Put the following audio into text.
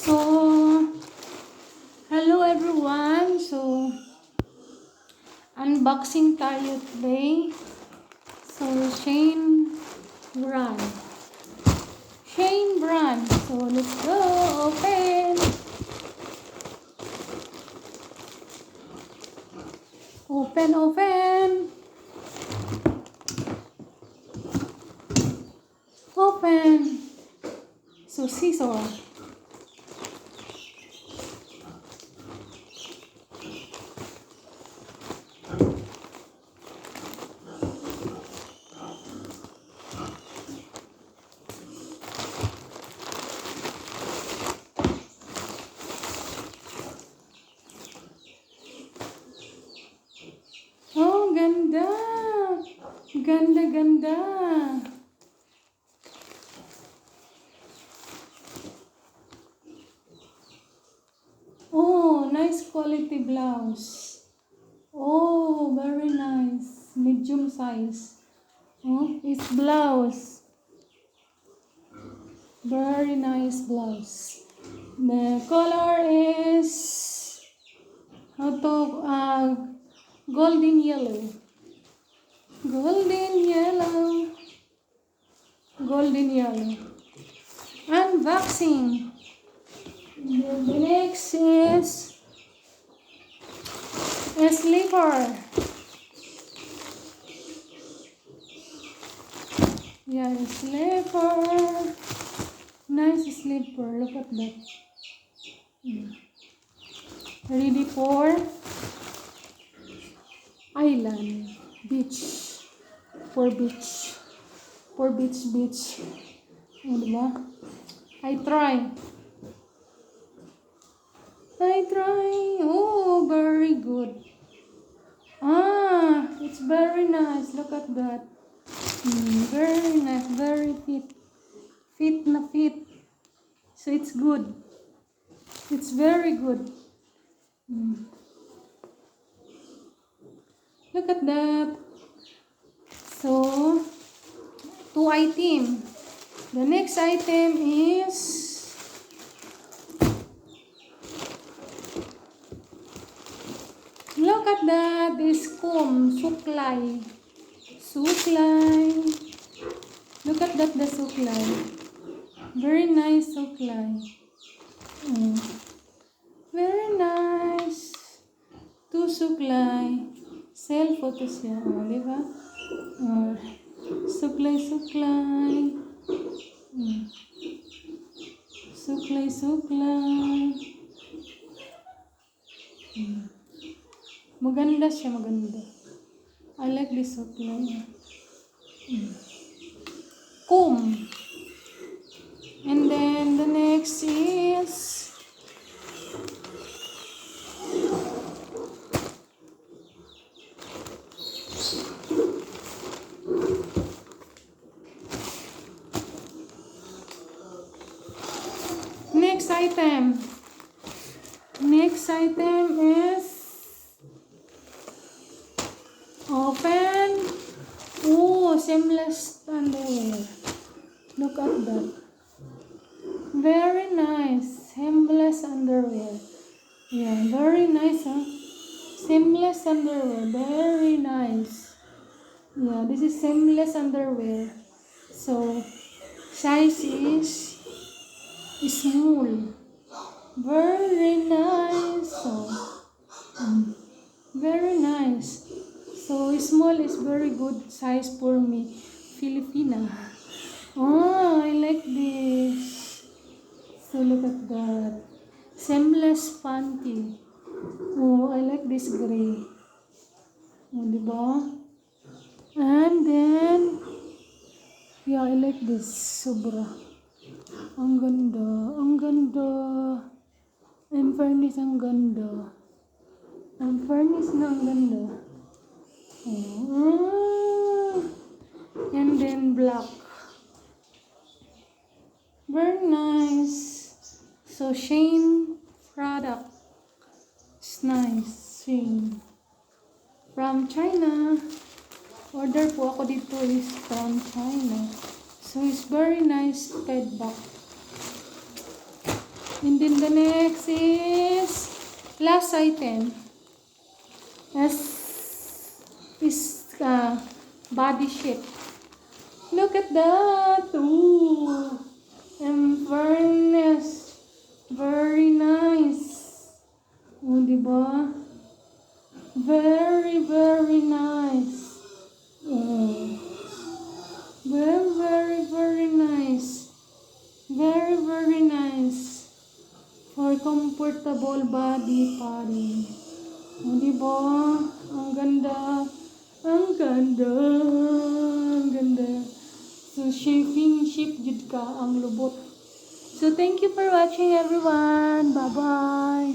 So, hello everyone. So, unboxing tayo today. So, shein brand. Shein brand. So, let's go. Open. Open, open. Open. So, scissor. Oh, ganda. Ganda, ganda. Oh, nice quality blouse. Oh, very nice. Medium size. Oh, it's blouse. Very nice blouse. The color is golden yellow. Golden yellow. Golden yellow. Unboxing. The next is a slipper. Yeah, a slipper. Nice slipper. Look at that. Ready for island. Beach. For beach. For beach. O, diba? I try. Oh, very good. Ah, it's very nice. Look at that. Very nice. Very fit. Fit na fit. So it's good. It's very good. Look at that. So, 2 items. The next item is look at that. This comb. Suklay. Look at that, the suklay. Very nice suklay. Very nice. 2 suklay. Sell photo siya. O, diba? Suklay. Suklay. Maganda siya, maganda. I like this suklay. Comb. And then the next is next item is open. Oh, seamless underwear. Look at that. Very nice. Seamless underwear. Yeah, very nice, huh? Seamless underwear. Very nice. Yeah, this is seamless underwear. So, size is small. Very nice. Very nice. So, small is very good size for me. Filipina. Oh, I like this. So, look at that. Seamless panty. Oh, I like this gray. Oh, diba? And then, yeah, I like this. Sobra. Ang ganda. In fairness, ang ganda. Ang ganda. Oh. And then black. Very nice. So, shein product. It's nice. Shein. From China. Order po ako dito is from China. So, it's very nice paid back. And then the next is last item. Is body shape. Look at that. Ooh. And very nice. Oh, diba? Very, very nice. Oh. Very, very, very nice. Very, very nice. For comfortable body padding. Oh, diba? Ang ganda. Ang ganda. Ang ganda. So, shaping shape jud ka ang lubot. So, thank you for watching everyone. Bye-bye.